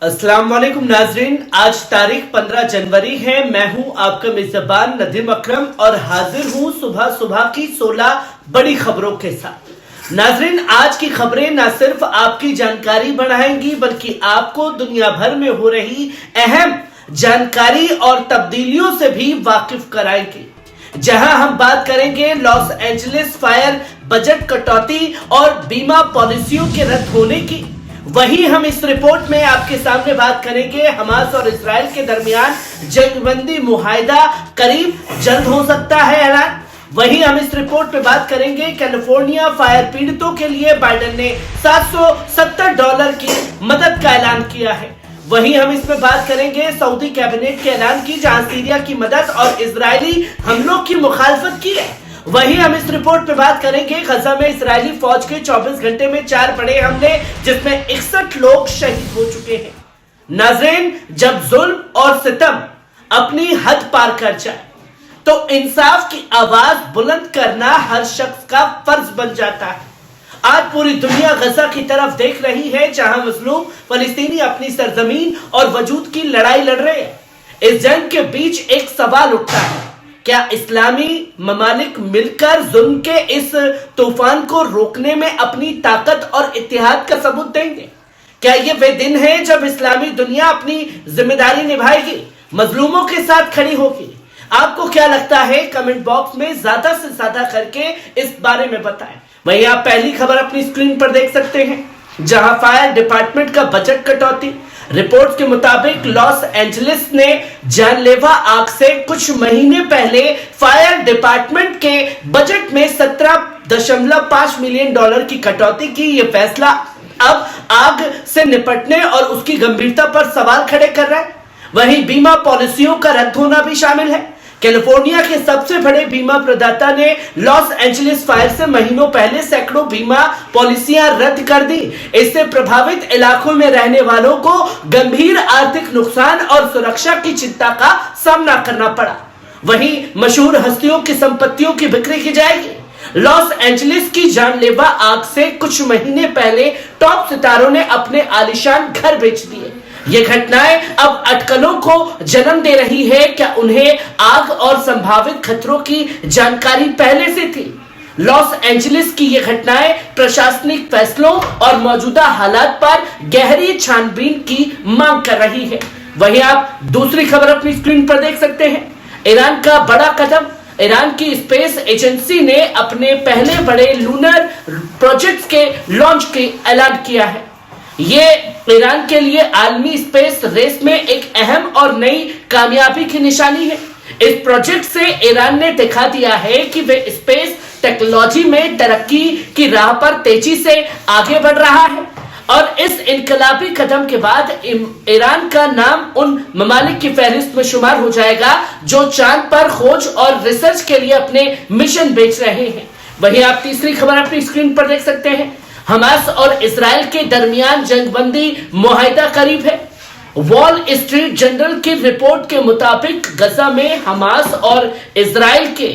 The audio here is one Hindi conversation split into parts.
अस्सलाम वालेकुम नाजरीन। आज तारीख 15 जनवरी है। मैं हूं आपका मेजबान नदीम अकरम और हाजिर हूं सुबह सुबह की 16 बड़ी खबरों के साथ। नाजरीन, आज की खबरें न सिर्फ आपकी जानकारी बढ़ाएंगी बल्कि आपको दुनिया भर में हो रही अहम जानकारी और तब्दीलियों से भी वाकिफ कराएंगी। जहां हम बात करेंगे लॉस एंजलिस फायर बजट कटौती और बीमा पॉलिसियों के रद्द होने की, वहीं हम इस रिपोर्ट में आपके सामने बात करेंगे हमास और इजराइल के दरमियान जंगबंदी मुआहिदा करीब जल्द हो सकता है ऐलान। वहीं हम इस रिपोर्ट में बात करेंगे कैलिफोर्निया फायर पीड़ितों के लिए बाइडेन ने $770 की मदद का ऐलान किया है। वहीं हम इसमें बात करेंगे सऊदी कैबिनेट के ऐलान की, जहां सीरिया की मदद और इजरायली हमलों की मुखालफत की है। वहीं हम इस रिपोर्ट में बात करेंगे गजा में इजरायली फौज के 24 घंटे में 4 बड़े हमले, जिसमें 61 लोग शहीद हो चुके हैं। नाज़रीन, जब जुल्म और सितम अपनी हद पार कर जाए तो इंसाफ की आवाज बुलंद करना हर शख्स का फर्ज बन जाता है। आज पूरी दुनिया गजा की तरफ देख रही है, जहां मजलूम फलस्तीनी अपनी सरजमीन और वजूद की लड़ाई लड़ रहे हैं। इस जंग के बीच एक सवाल उठता है, क्या इस्लामी ममालिक मिलकर जुल्म के इस तूफान को रोकने में अपनी ताकत और इत्तेहाद का सबूत देंगे? क्या ये वे दिन है जब इस्लामी दुनिया अपनी जिम्मेदारी निभाएगी, मजलूमों के साथ खड़ी होगी? आपको क्या लगता है? कमेंट बॉक्स में ज्यादा से ज्यादा करके इस बारे में बताएं। वहीं आप पहली खबर अपनी स्क्रीन पर देख सकते हैं, जहां फायर डिपार्टमेंट का बजट कटौती। रिपोर्ट्स के मुताबिक लॉस एंजलिस ने जानलेवा आग से कुछ महीने पहले फायर डिपार्टमेंट के बजट में $17.5 मिलियन की कटौती की। यह फैसला अब आग से निपटने और उसकी गंभीरता पर सवाल खड़े कर रहा है। वहीं बीमा पॉलिसियों का रद्द होना भी शामिल है। कैलिफोर्निया के सबसे बड़े बीमा प्रदाता ने लॉस एंजलिस फायर से महीनों पहले सैकड़ों बीमा पॉलिसियां रद्द कर दी। इससे प्रभावित इलाकों में रहने वालों को गंभीर आर्थिक नुकसान और सुरक्षा की चिंता का सामना करना पड़ा। वहीं मशहूर हस्तियों की संपत्तियों की बिक्री की जाएगी। लॉस एंजलिस की जानलेवा आग से कुछ महीने पहले टॉप सितारों ने अपने आलीशान घर बेच दिए। ये घटनाएं अब अटकलों को जन्म दे रही है। क्या उन्हें आग और संभावित खतरों की जानकारी पहले से थी? लॉस एंजलिस की ये घटनाएं प्रशासनिक फैसलों और मौजूदा हालात पर गहरी छानबीन की मांग कर रही है। वहीं आप दूसरी खबर अपनी स्क्रीन पर देख सकते हैं, ईरान का बड़ा कदम। ईरान की स्पेस एजेंसी ने अपने पहले बड़े लूनर प्रोजेक्ट के लॉन्च के ऐलान किया है। ये ईरान के लिए आलमी स्पेस रेस में एक अहम और नई कामयाबी की निशानी है। इस प्रोजेक्ट से ईरान ने दिखा दिया है कि वे स्पेस टेक्नोलॉजी में तरक्की की राह पर तेजी से आगे बढ़ रहा है। और इस इनकलाबी कदम के बाद ईरान का नाम उन ममालिक की फहरिस्त में शुमार हो जाएगा जो चांद पर खोज और रिसर्च के लिए अपने मिशन भेज रहे हैं। वहीं आप तीसरी खबर अपनी स्क्रीन पर देख सकते हैं, हमास और इजराइल के दरमियान जंगबंदी मुआहिदा करीब है। वॉल स्ट्रीट जर्नल की रिपोर्ट के मुताबिक गजा में हमास और इजराइल के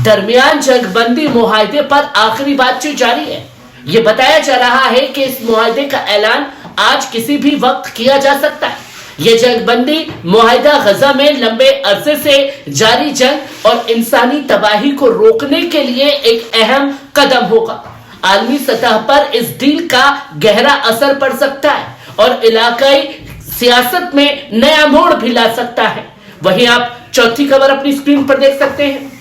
दरमियान जंगबंदी मुआहिदे पर आखिरी बातचीत जारी है। यह बताया जा रहा है कि इस मुआहिदे का ऐलान आज किसी भी वक्त किया जा सकता है। यह जंगबंदी मुआहिदा गजा में लंबे अरसे से जारी जंग और इंसानी तबाही को रोकने के लिए एक अहम कदम होगा। आलमी सतह पर इस डील का गहरा असर पड़ सकता है और इलाकाई सियासत में नया मोड़ भी ला सकता है। वहीं आप चौथी खबर अपनी स्क्रीन पर देख सकते हैं,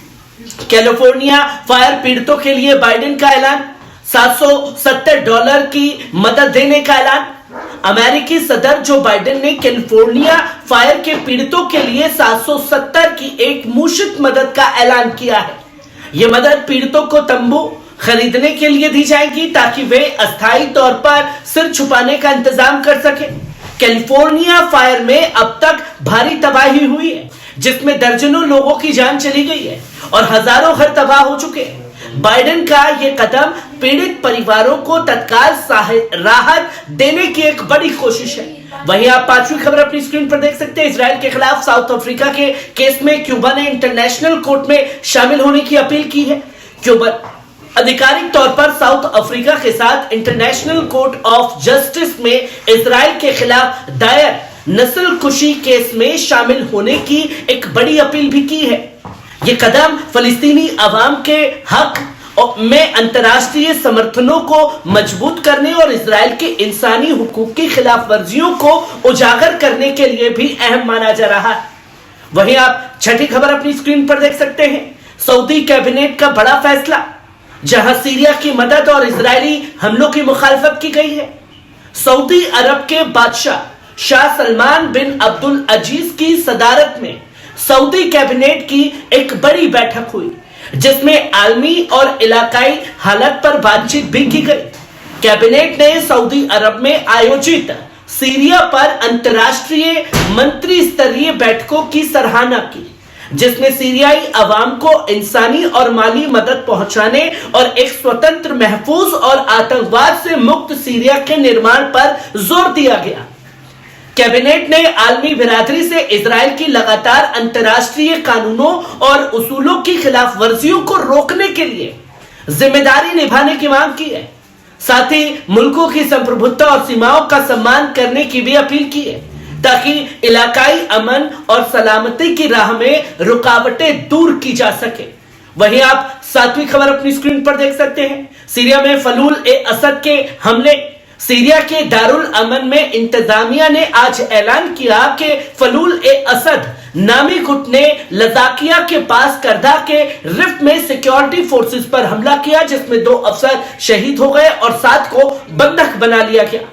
कैलिफोर्निया फायर पीड़ितों के लिए बाइडेन का ऐलान, $770 की मदद देने का ऐलान। अमेरिकी सदर जो बाइडेन ने कैलिफोर्निया फायर के पीड़ितों के लिए 770 की एक मुश्त मदद का ऐलान किया है। यह मदद पीड़ितों को तंबू खरीदने के लिए दी जाएगी ताकि वे अस्थायी तौर पर सिर छुपाने का इंतजाम कर सके। कैलिफोर्निया फायर में अब तक भारी तबाही हुई है, जिसमें दर्जनों लोगों की जान चली गई है और हजारों घर तबाह हो चुके हैं। बाइडेन का यह कदम पीड़ित परिवारों को तत्काल राहत देने की एक बड़ी कोशिश है। वहीं आप पांचवी खबर अपनी स्क्रीन पर देख सकते हैं, इजराइल के खिलाफ साउथ अफ्रीका के केस में क्यूबा ने इंटरनेशनल कोर्ट में शामिल होने की अपील की है। आधिकारिक तौर पर साउथ अफ्रीका के साथ इंटरनेशनल कोर्ट ऑफ जस्टिस में इजराइल के खिलाफ दायर नस्ल कुशी केस में शामिल होने की एक बड़ी अपील भी की है। यह कदम फलस्तीनी अवाम के हक में अंतर्राष्ट्रीय समर्थनों को मजबूत करने और इजराइल के इंसानी हुकूक की खिलाफ वर्जियों को उजागर करने के लिए भी अहम माना जा रहा है। वहीं आप छठी खबर अपनी स्क्रीन पर देख सकते हैं। सऊदी कैबिनेट का बड़ा फैसला, जहां सीरिया की मदद और इजरायली हमलों की मुखालफत की गई है। सऊदी अरब के बादशाह शाह सलमान बिन अब्दुल अजीज की सदारत में सऊदी कैबिनेट की एक बड़ी बैठक हुई, जिसमें आलमी और इलाकाई हालत पर बातचीत भी की गई। कैबिनेट ने सऊदी अरब में आयोजित सीरिया पर अंतर्राष्ट्रीय मंत्री स्तरीय बैठकों की सराहना की, जिसमें सीरियाई अवाम को इंसानी और माली मदद पहुंचाने और एक स्वतंत्र, महफूज और आतंकवाद से मुक्त सीरिया के निर्माण पर जोर दिया गया। कैबिनेट ने आलमी बिरादरी से इजराइल की लगातार अंतर्राष्ट्रीय कानूनों और उसूलों की खिलाफ वर्जियों को रोकने के लिए जिम्मेदारी निभाने की मांग की है। साथ ही मुल्कों की संप्रभुता और सीमाओं का सम्मान करने की भी अपील की है, ताकि इलाकाई अमन और सलामती की राह में रुकावटें दूर की जा सके। वहीं आप सातवीं खबर अपनी स्क्रीन पर देख सकते हैं। सीरिया में फलूल ए असद के हमले। सीरिया के दारुल अमन में इंतजामिया ने आज ऐलान किया कि फलूल ए असद नामी गुट ने लजाकिया के पास करदा के रिफ्ट में सिक्योरिटी फोर्सेस पर हमला किया, जिसमें 2 अफसर शहीद हो गए और 7 को बंधक बना लिया गया।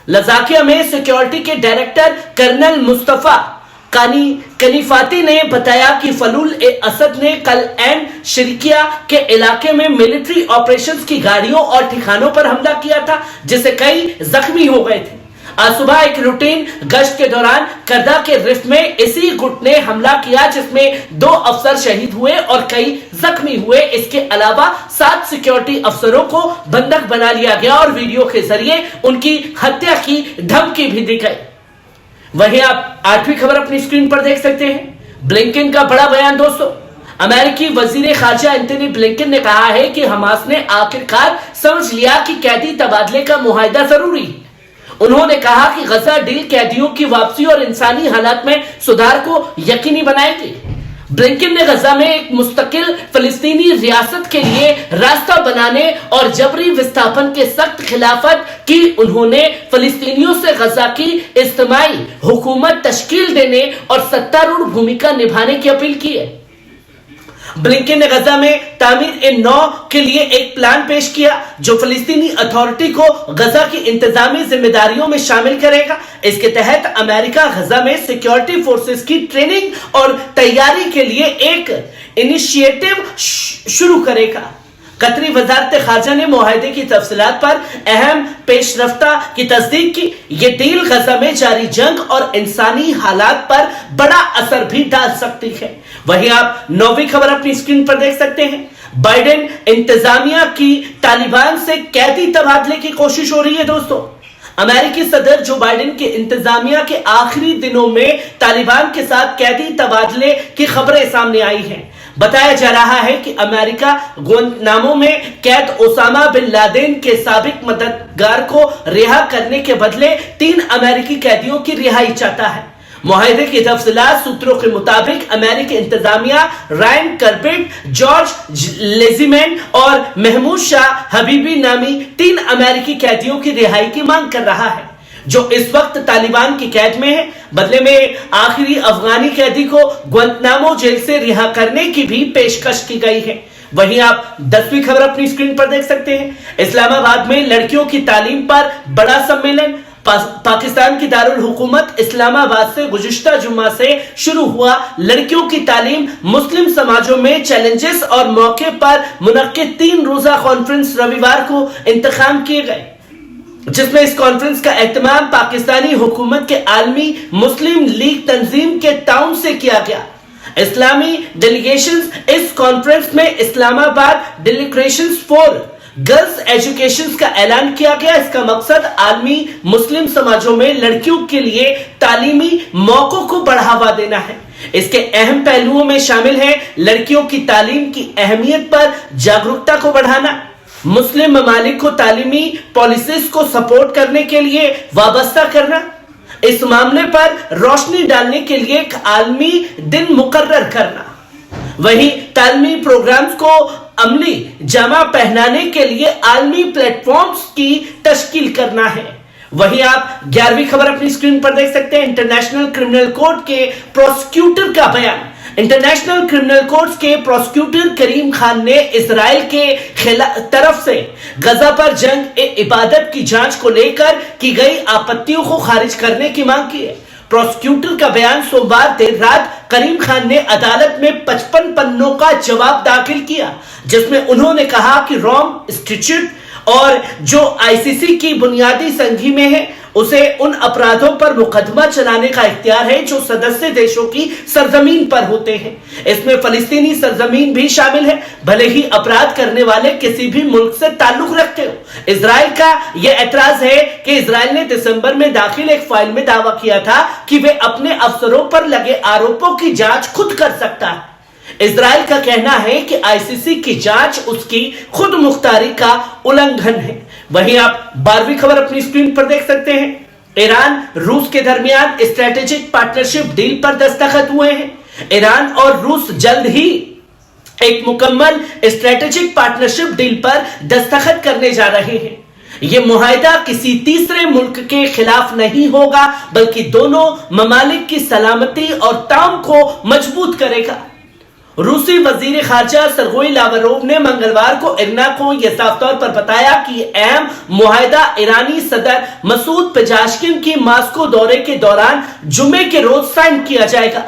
लजाकिया में सिक्योरिटी के डायरेक्टर कर्नल मुस्तफा कनीफाती ने बताया कि फलूल ए असद ने कल एन शरीकिया के इलाके में मिलिट्री ऑपरेशंस की गाड़ियों और ठिकानों पर हमला किया था, जिससे कई जख्मी हो गए थे। आज सुबह एक रूटीन गश्त के दौरान करदा के रिफ्ट में इसी गुट ने हमला किया, जिसमें 2 अफसर शहीद हुए और कई जख्मी हुए। इसके अलावा 7 सिक्योरिटी अफसरों को बंधक बना लिया गया और वीडियो के जरिए उनकी हत्या की धमकी भी दी गई। वहीं आप 8वीं खबर अपनी स्क्रीन पर देख सकते हैं। ब्लिंकन का बड़ा बयान दोस्तों। अमेरिकी वजीर खारजा एंथनी ब्लिंकन ने कहा है कि हमास ने आखिरकार समझ लिया कि कैदी तबादले का मुआहदा जरूरी है। उन्होंने कहा कि गजा डील कैदियों की वापसी और इंसानी हालात में सुधार को यकीनी बनाएगी। ब्लिंकन ने गजा में एक मुस्तकिल फलस्तीनी रियासत के लिए रास्ता बनाने और जबरी विस्थापन के सख्त खिलाफत की। उन्होंने फलस्तीनियों से गजा की इज्तिमाई हुकूमत तश्कील देने और सत्तारूढ़ भूमिका निभाने की अपील की है। ब्लिंकन ने गजा में तामीर-ए-नौ के लिए एक प्लान पेश किया, जो फलस्तीनी अथॉरिटी को गजा की इंतजामी जिम्मेदारियों में शामिल करेगा। इसके तहत अमेरिका गजा में सिक्योरिटी फोर्सेस की ट्रेनिंग और तैयारी के लिए एक इनिशिएटिव शुरू करेगा। कतरी वजारत खारजा ने मुआहदे की तफसीलात पर अहम पेशरफ्ता की तस्दीक की। यह डील गजा में जारी जंग और इंसानी हालात पर बड़ा असर भी डाल सकती है। वहीं आप 9वीं खबर अपनी स्क्रीन पर देख सकते हैं। बाइडेन इंतजामिया की तालिबान से कैदी तबादले की कोशिश हो रही है दोस्तों। अमेरिकी सदर जो बाइडेन के इंतजामिया के आखिरी दिनों में तालिबान के साथ कैदी तबादले की खबरें सामने आई हैं। बताया जा रहा है कि अमेरिका गुआंतानामो में कैद ओसामा बिन लादेन के साबिक मददगार को रिहा करने के बदले 3 अमेरिकी कैदियों की रिहाई चाहता है। मुआहदे की तफसीलात सूत्रों के मुताबिक अमेरिकी इंतजामिया रायन कर्बिट, जॉर्ज लेजिमेन और महमूद शाह हबीबी नामी 3 अमेरिकी कैदियों की रिहाई की मांग कर रहा है, जो इस वक्त तालिबान की कैद में है। बदले में आखिरी अफगानी कैदी को गुआंतानामो जेल से रिहा करने की भी पेशकश की गई है। वहीं आप 10वीं खबर अपनी स्क्रीन पर देख सकते हैं। इस्लामाबाद में लड़कियों की तालीम पर बड़ा सम्मेलन। पाकिस्तान की दारुल हुकूमत इस्लामाबाद से गुज़िश्ता जुम्मा से शुरू हुआ लड़कियों की तालीम मुस्लिम समाजों में चैलेंजेस और मौके पर मुनक्किद 3 रोजा कॉन्फ्रेंस रविवार को इंतखाम किए गए, जिसमें इस कॉन्फ्रेंस का एहतमाम पाकिस्तानी हुकूमत के आलमी मुस्लिम लीग तंजीम के ताउन से किया गया। इस्लामी डेलीगेशंस इस कॉन्फ्रेंस में Islamabad delegations for girls education का ऐलान किया गया। इसका मकसद आलमी मुस्लिम समाजों में लड़कियों के लिए तालीमी मौकों को बढ़ावा देना है। इसके अहम पहलुओं में शामिल है लड़कियों की तालीम की अहमियत पर जागरूकता को बढ़ाना, मुस्लिम ममालिक को तालीमी पॉलिसीज को सपोर्ट करने के लिए वाबस्ता करना, इस मामले पर रोशनी डालने के लिए एक आलमी दिन मुकर्रर करना, वहीं तालीमी प्रोग्राम्स को अमली जामा पहनाने के लिए आलमी प्लेटफॉर्म्स की तश्कील करना है। वहीं आप 11वीं खबर अपनी स्क्रीन पर देख सकते हैं। इंटरनेशनल क्रिमिनल कोर्ट के प्रोसिक्यूटर का बयान। इंटरनेशनल क्रिमिनल कोर्ट के प्रोसिक्यूटर करीम खान ने इजराइल के तरफ से गजा पर जंग ए इबादत की जांच को लेकर की गई आपत्तियों को खारिज करने की मांग की है। प्रोसिक्यूटर का बयान सोमवार देर रात करीम खान ने अदालत में 55 पन्नों का जवाब दाखिल किया, जिसमें उन्होंने कहा कि रोम स्टैट्यूट और जो आईसीसी की बुनियादी संधि में है उसे उन अपराधों पर मुकदमा चलाने का इख्तियार है जो सदस्य देशों की सरजमीन पर होते हैं। इसमें फलस्तीनी सरजमीन भी शामिल है, भले ही अपराध करने वाले किसी भी मुल्क से ताल्लुक रखते हो। इजराइल का यह एतराज है कि इजराइल ने दिसंबर में दाखिल एक फाइल में दावा किया था कि वे अपने अफसरों पर लगे आरोपों की जांच खुद कर सकता है। इजराइल का कहना है कि आईसीसी की जांच उसकी खुद मुख्तारी का उल्लंघन है। वहीं आप 12वीं खबर अपनी स्क्रीन पर देख सकते हैं। ईरान रूस के दरमियान स्ट्रेटेजिक पार्टनरशिप डील पर दस्तखत हुए हैं। ईरान और रूस जल्द ही एक मुकम्मल स्ट्रेटेजिक पार्टनरशिप डील पर दस्तखत करने जा रहे हैं। यह मुआहिदा किसी तीसरे मुल्क के खिलाफ नहीं होगा, बल्कि दोनों ममालिक की सलामती और ताउन को मजबूत करेगा। रूसी वजीर खारजा सरगोई लावरोव ने मंगलवार को इरना को यह साफ तौर पर बताया कि अहम मुआहिदा ईरानी सदर मसूद पेजाशकिन की मास्को दौरे के दौरान जुमे के रोज साइन किया जाएगा।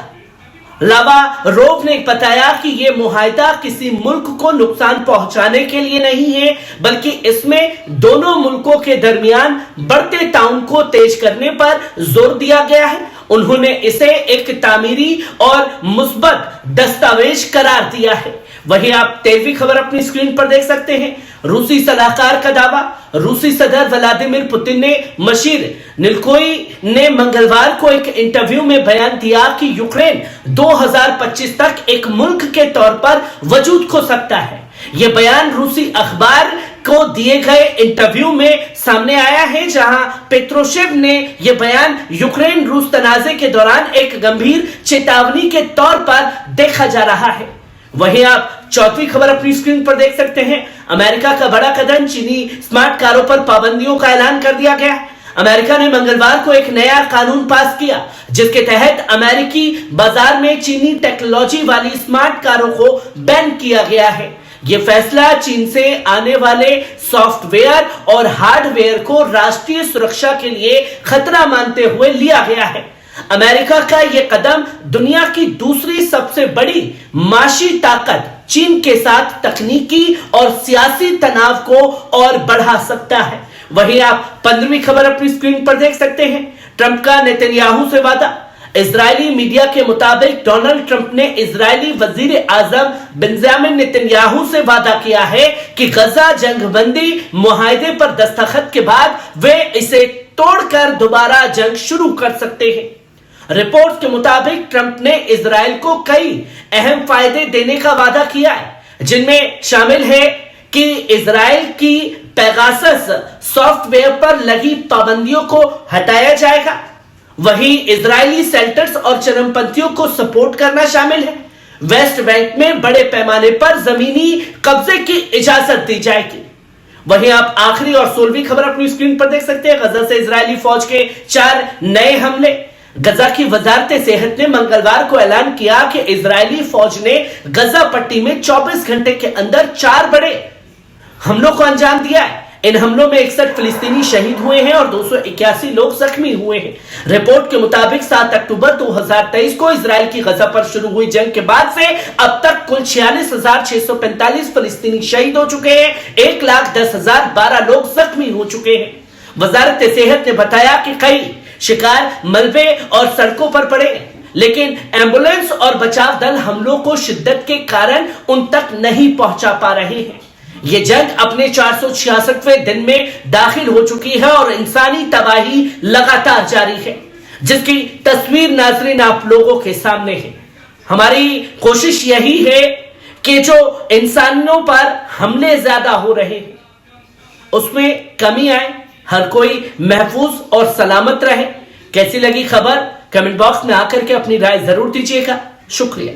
लावरोव ने बताया कि यह मुआहिदा किसी मुल्क को नुकसान पहुंचाने के लिए नहीं है, बल्कि इसमें दोनों मुल्कों के दरमियान बढ़ते ताउन को तेज करने पर जोर दिया गया है। उन्होंने इसे एक तामीरी और मुस्बत दस्तावेज करार दिया है। वहीं आप 13वीं खबर अपनी स्क्रीन पर देख सकते हैं। रूसी सलाहकार का दावा। रूसी सदर व्लादिमीर पुतिन ने मशीर निल्कोई ने मंगलवार को एक इंटरव्यू में बयान दिया कि यूक्रेन 2025 तक एक मुल्क के तौर पर वजूद खो सकता है। यह बयान रूसी अखबार को दिए गए इंटरव्यू में सामने आया है, जहां पेट्रोशेव ने यह बयान यूक्रेन रूस तनाजे के दौरान एक गंभीर चेतावनी के तौर पर देखा जा रहा है। वहीं आप 4वीं खबर अपनी स्क्रीन पर देख सकते हैं। अमेरिका का बड़ा कदम, चीनी स्मार्ट कारों पर पाबंदियों का ऐलान कर दिया गया। अमेरिका ने मंगलवार को एक नया कानून पास किया, जिसके तहत अमेरिकी बाजार में चीनी टेक्नोलॉजी वाली स्मार्ट कारों को बैन किया गया है। यह फैसला चीन से आने वाले सॉफ्टवेयर और हार्डवेयर को राष्ट्रीय सुरक्षा के लिए खतरा मानते हुए लिया गया है। अमेरिका का यह कदम दुनिया की दूसरी सबसे बड़ी माशी ताकत चीन के साथ तकनीकी और सियासी तनाव को और बढ़ा सकता है। वहीं आप 15वीं खबर अपनी स्क्रीन पर देख सकते हैं। ट्रंप का नेतन्याहू से वादा। इजरायली मीडिया के मुताबिक डोनाल्ड ट्रंप ने इजरायली वजीर आजम बेंजामिन नेतन्याहू से वादा किया है कि गजा जंगबंदी मुआहिदे पर दस्तखत के बाद वे इसे तोड़कर दोबारा जंग शुरू कर सकते हैं। रिपोर्ट के मुताबिक ट्रंप ने इजराइल को कई अहम फायदे देने का वादा किया है, जिनमें शामिल है कि इजराइल की पेगासस सॉफ्टवेयर पर लगी पाबंदियों को हटाया जाएगा। वहीं इजरायली सेल्टर्स और चरमपंथियों को सपोर्ट करना शामिल है। वेस्ट बैंक में बड़े पैमाने पर जमीनी कब्जे की इजाजत दी जाएगी। वहीं आप आखिरी और 16वीं खबर अपनी स्क्रीन पर देख सकते हैं। गजा से इजरायली फौज के 4 नए हमले। गजा की वजारत सेहत ने मंगलवार को ऐलान किया कि इजरायली फौज ने गजा पट्टी में 24 घंटे के अंदर 4 बड़े हमलों को अंजाम दिया है। इन हमलों में 61 फिलिस्तीनी शहीद हुए हैं और 281 लोग जख्मी हुए हैं। रिपोर्ट के मुताबिक 7 अक्टूबर 2023 को इजराइल की गजा पर शुरू हुई जंग के बाद से अब तक कुल 46,645 फिलिस्तीनी शहीद हो चुके हैं। 1,10,012 लोग जख्मी हो चुके हैं। वजारत सेहत ने बताया कि कई शिकार मलबे और सड़कों पर पड़े, लेकिन एम्बुलेंस और बचाव दल हमलों को शिद्दत के कारण उन तक नहीं पहुंचा पा रहे हैं। ये जंग अपने 466वें दिन में दाखिल हो चुकी है और इंसानी तबाही लगातार जारी है, जिसकी तस्वीर नाज़रीन आप लोगों के सामने है। हमारी कोशिश यही है कि जो इंसानों पर हमले ज्यादा हो रहे हैं उसमें कमी आए, हर कोई महफूज और सलामत रहे। कैसी लगी खबर कमेंट बॉक्स में आकर के अपनी राय जरूर दीजिएगा। शुक्रिया।